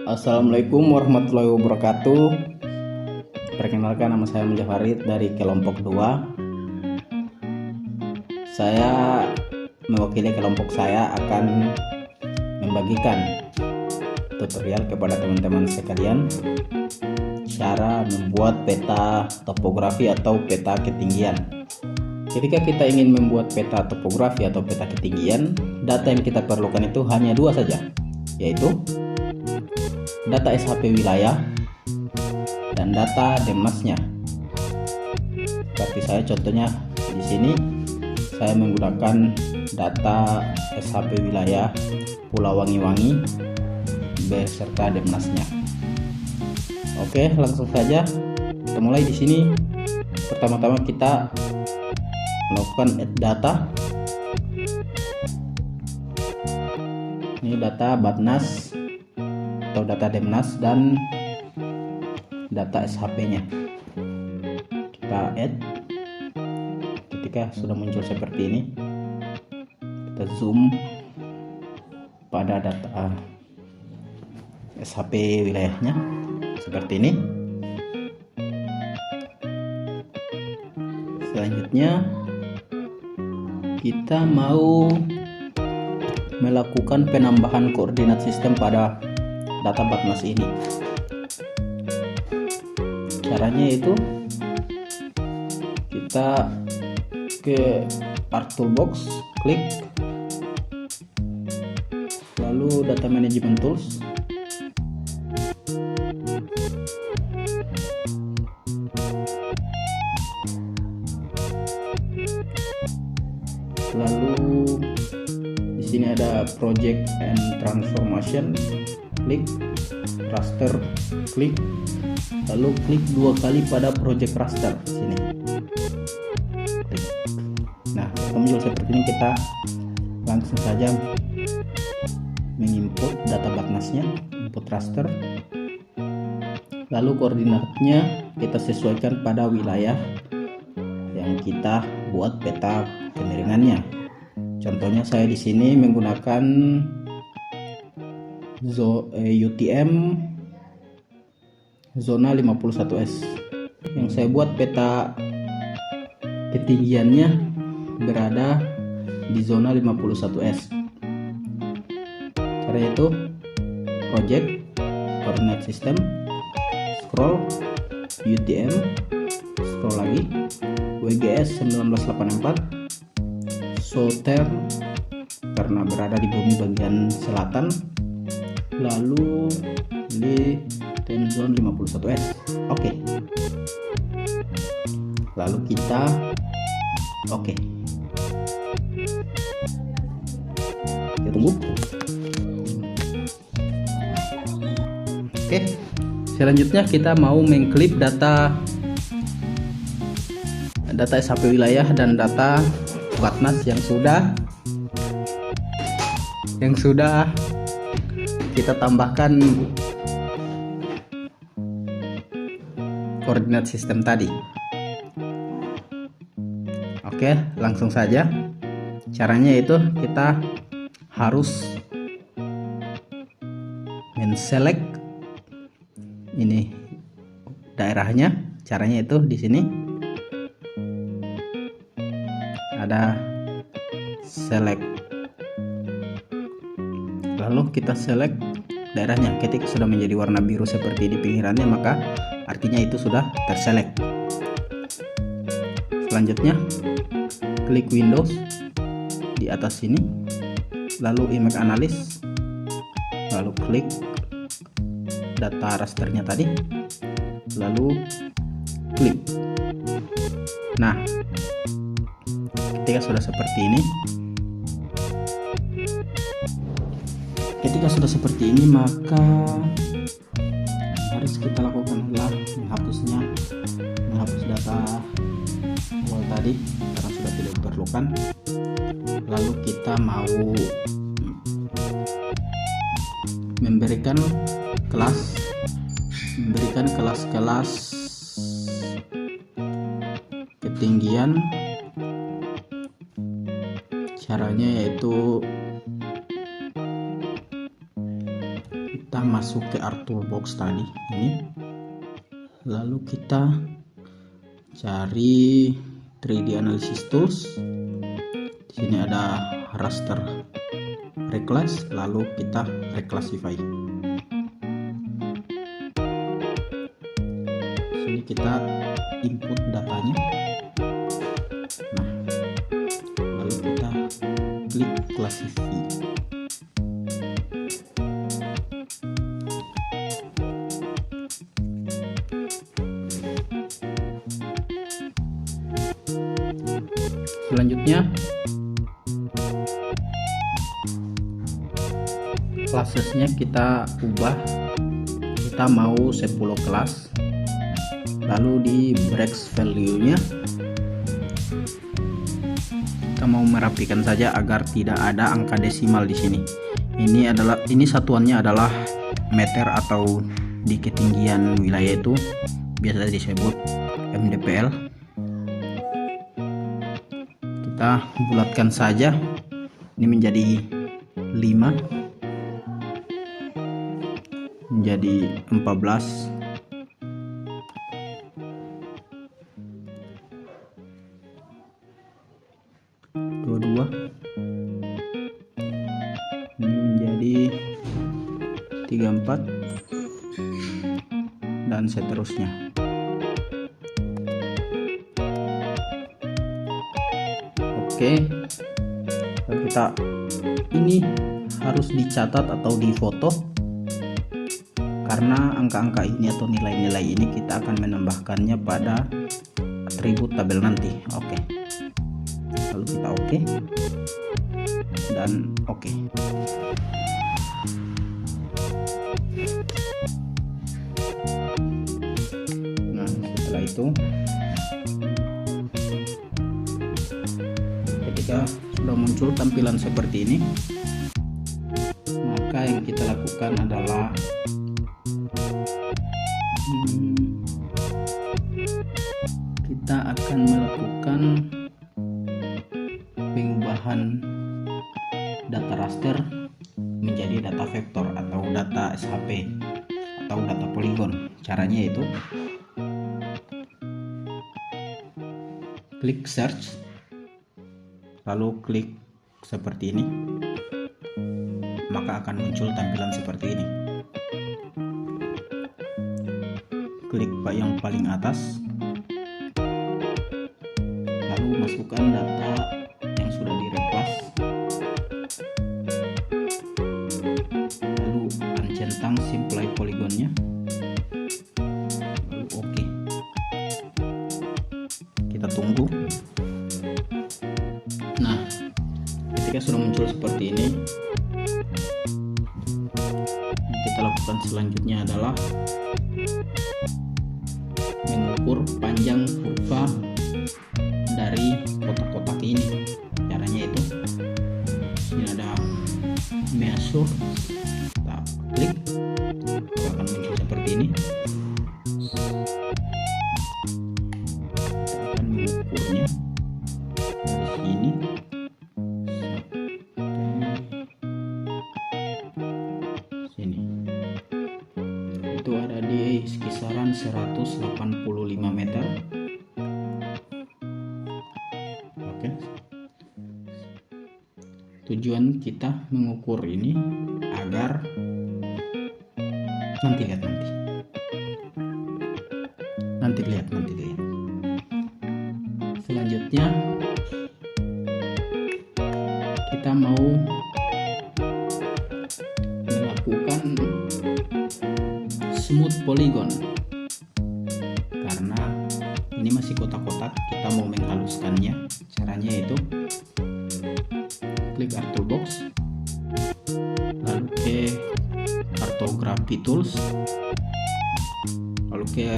Assalamualaikum warahmatullahi wabarakatuh. Perkenalkan, nama saya Mujafarid dari kelompok 2. Saya mewakili kelompok saya akan membagikan tutorial kepada teman-teman sekalian cara membuat peta topografi atau peta ketinggian. Ketika kita ingin membuat peta topografi atau peta ketinggian, data yang kita perlukan itu hanya dua saja, yaitu data SHP wilayah dan data Demnasnya. Seperti saya contohnya di sini, saya menggunakan data SHP wilayah Pulau Wangi-Wangi beserta Demnasnya. Oke, langsung saja kita mulai di sini. Pertama-tama kita melakukan add data. Ini data Batnas atau data Demnas dan data SHP-nya. Kita add. Ketika sudah muncul seperti ini, kita zoom pada data SHP wilayahnya seperti ini. Selanjutnya kita mau melakukan penambahan koordinat sistem pada data Batnas ini. Caranya itu kita ke Art Toolbox, klik, lalu Data Management Tools, lalu di sini ada Project and Transformation, klik, raster, klik, lalu klik dua kali pada project raster sini. Klik. Nah, muncul seperti ini, kita langsung saja menginput data Batnasnya, input raster, lalu koordinatnya kita sesuaikan pada wilayah yang kita buat peta kemiringannya. Contohnya saya di sini menggunakan UTM zona 51S. Yang saya buat peta ketinggiannya berada di zona 51S. Caranya itu project, coordinate system, scroll, UTM, scroll lagi, WGS 1984, Southern karena berada di bumi bagian selatan, lalu di time zone 51S. Oke. Lalu kita oke. Kita tunggu. Oke. Selanjutnya kita mau mengklip data SHP wilayah dan data Batnas yang sudah kita tambahkan koordinat sistem tadi. Oke, langsung saja. Caranya itu kita harus men-select ini daerahnya. Caranya itu di sini ada select, lalu kita select daerahnya. Ketika sudah menjadi warna biru seperti di pinggirannya, maka artinya itu sudah terselect. Selanjutnya klik Windows di atas sini, lalu Image Analysis, lalu klik data rasternya tadi, lalu klik. Nah, ketika sudah seperti ini, maka harus kita lakukan adalah menghapus data awal tadi karena sudah tidak diperlukan. Lalu kita mau memberikan kelas-kelas ketinggian. Caranya yaitu kita masuk ke Art Toolbox tadi ini, lalu kita cari 3D Analysis Tools. Di sini ada raster reclass, lalu kita reclassify. Sini kita input datanya. Nah, lalu kita klik classify. Selanjutnya classesnya kita ubah, kita mau 10 kelas, lalu di breaks value nya kita mau merapikan saja agar tidak ada angka desimal di sini. Ini satuannya adalah meter, atau di ketinggian wilayah itu biasa disebut mdpl. Kita bulatkan saja, ini menjadi 5, menjadi 14, dua, ini menjadi 34, dan seterusnya. Oke, kita ini harus dicatat atau difoto, karena angka-angka ini atau nilai-nilai ini kita akan menambahkannya pada atribut tabel nanti. Oke, lalu kita oke dan oke. Nah, setelah itu ketika sudah muncul tampilan seperti ini, maka yang kita lakukan adalah kita akan melakukan pengubahan data raster menjadi data vektor atau data SHP atau data poligon. Caranya itu klik search, lalu klik seperti ini, maka akan muncul tampilan seperti ini. Klik yang paling atas, lalu masukkan data yang sudah direplace, lalu centang simplify poligonnya, lalu oke. Kita tunggu. Nah, ketika sudah muncul seperti ini, yang kita lakukan selanjutnya adalah mengukur panjang kurva dari kotak-kotak ini. Caranya itu, ini ada measure, kita klik, akan muncul seperti ini. Kita akan mengukurnya dari sini sampai sini. Itu ada di kisaran 185 meter. Oke. Tujuan kita mengukur ini agar nanti lihat. Selanjutnya kita mau melakukan smooth polygon, karena ini masih kotak-kotak, kita mau menghaluskannya. Caranya itu klik Art Toolbox, lalu ke Cartography Tools, lalu ke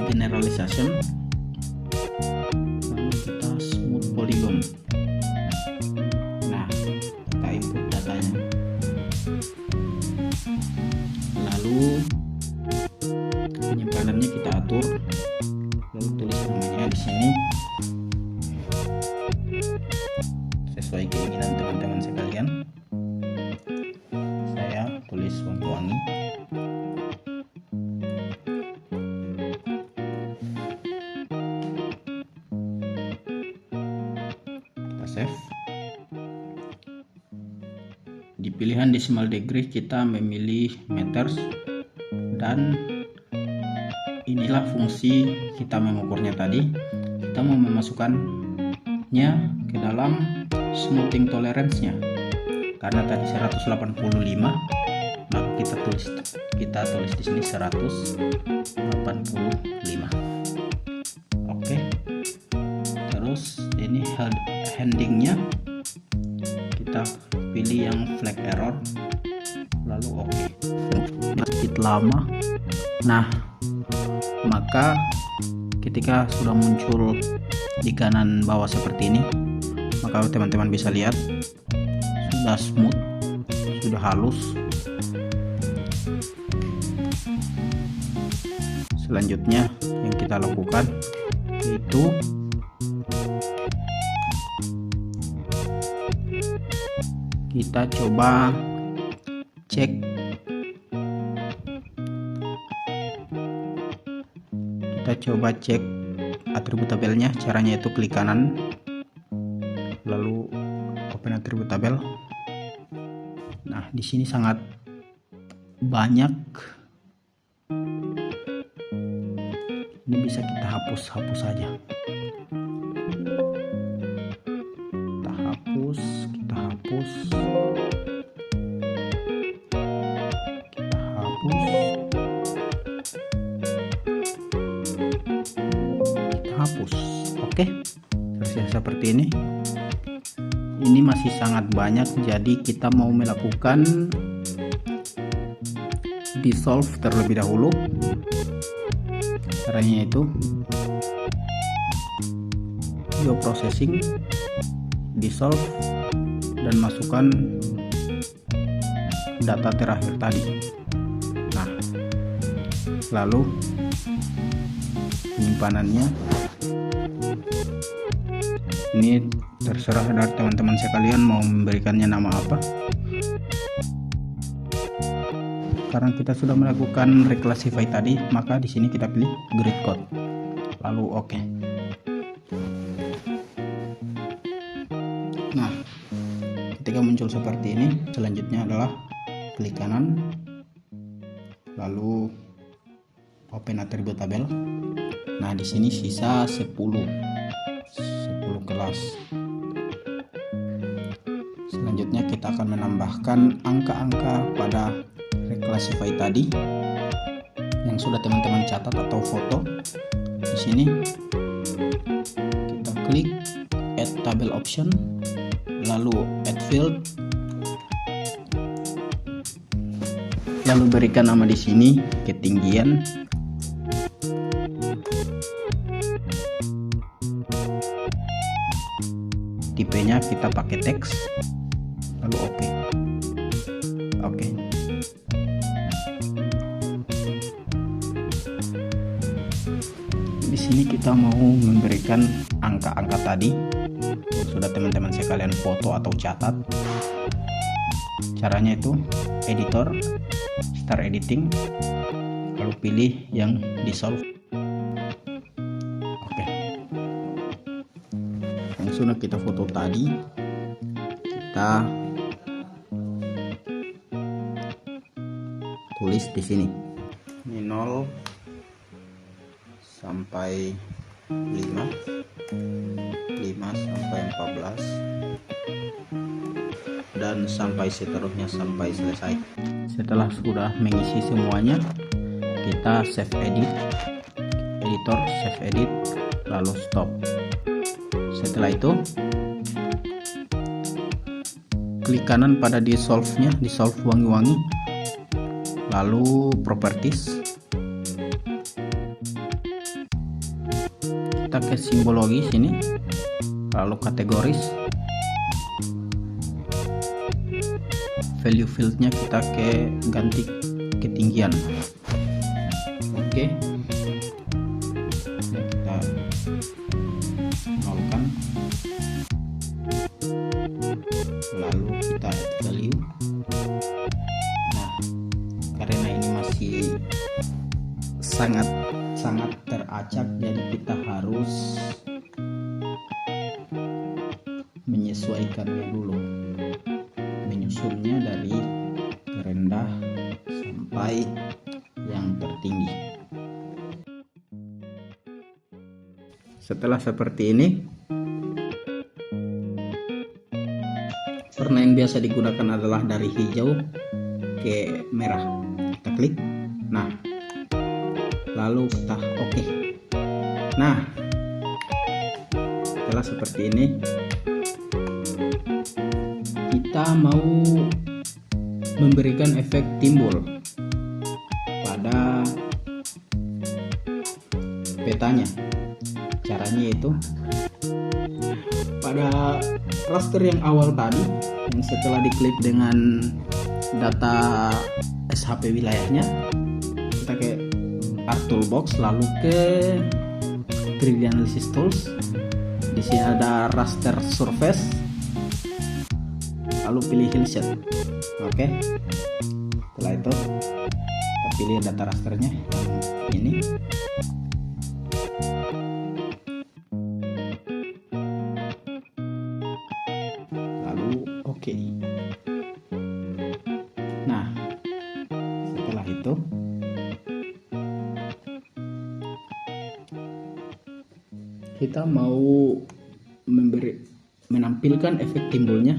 Generalization, lalu kita smooth polygon. Nah, kita input datanya, lalu penyimpanannya kita atur, lalu tulis namanya di sini sesuai keinginan teman-teman sekalian. Saya tulis Wangi-Wangi. pilihan decimal degree kita memilih meters, dan inilah fungsi kita mengukurnya tadi. Kita mau memasukkannya ke dalam smoothing tolerance-nya. Karena tadi 185, maka kita tulis di sini 185. Oke. Terus ini heading-nya kita pilih yang flag error, lalu oke. Sedikit lama. Nah, maka ketika sudah muncul di kanan bawah seperti ini, maka teman-teman bisa lihat sudah smooth, sudah halus. Selanjutnya yang kita lakukan yaitu kita coba cek atribut tabelnya. Caranya itu klik kanan lalu open atribut tabel. Nah, di sini sangat banyak. Ini bisa kita hapus saja. Kita hapus. Oke, terus seperti ini. Ini masih sangat banyak, jadi kita mau melakukan dissolve terlebih dahulu. Caranya itu bioprocessing, dissolve, dan masukkan data terakhir tadi. Nah, lalu penyimpanannya ini terserah dari teman-teman sekalian mau memberikannya nama apa. Karena kita sudah melakukan reclassify tadi, maka di sini kita pilih grid code, lalu oke. Nah, ketika muncul seperti ini, selanjutnya adalah klik kanan, lalu open atribut tabel. Nah, di sini sisa 10 kelas. Selanjutnya kita akan menambahkan angka-angka pada reclassify tadi yang sudah teman-teman catat atau foto. Di sini kita klik add table option, lalu add field, lalu berikan nama di sini ketinggian. Tipenya kita pakai teks, lalu oke. Di sini kita mau memberikan angka-angka tadi yang sudah teman-teman sekalian foto atau catat. Caranya itu editor, start editing, lalu pilih yang dissolve. Sudah kita foto tadi, kita tulis di sini. Ini 0 sampai 5 sampai 14, dan sampai seterusnya sampai selesai. Setelah sudah mengisi semuanya, kita save edit, editor save edit, lalu stop. Setelah itu klik kanan pada dissolve-nya, dissolve wangi-wangi, lalu properties, kita ke simbologi sini, lalu kategoris, value field-nya kita ke ganti ketinggian. Oke. Lalu kita add value. Nah, karena ini masih sangat teracak, jadi kita harus menyesuaikannya dulu. menyusunnya dari terendah sampai yang tertinggi. Setelah seperti ini, warna yang biasa digunakan adalah dari hijau ke merah. Kita klik. Nah, lalu kita oke. Nah, setelah seperti ini, kita mau memberikan efek timbul pada petanya. Caranya yaitu pada raster yang awal tadi, yang setelah diklik dengan data SHP wilayahnya, kita ke Art Toolbox, lalu ke 3D Analysis Tools. Di sini ada raster surface, lalu pilih hillset. Oke. Setelah itu kita pilih data rasternya ini. Lalu oke. Nah, setelah itu kita mau menampilkan efek timbulnya,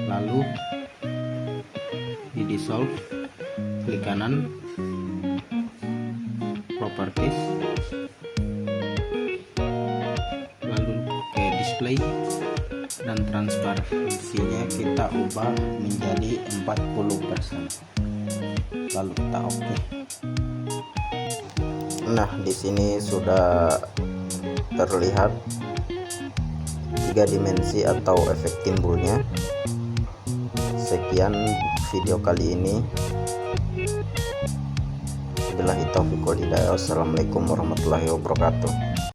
lalu di dissolve, klik kanan, properties, lalu ke display dan transparansinya kita ubah menjadi 40%, lalu kita oke. Nah, di sini sudah terlihat 3 dimensi atau efek timbulnya. Sekian video kali ini. Wabillahi taufiq wal hidayah. Wassalamualaikum warahmatullahi wabarakatuh.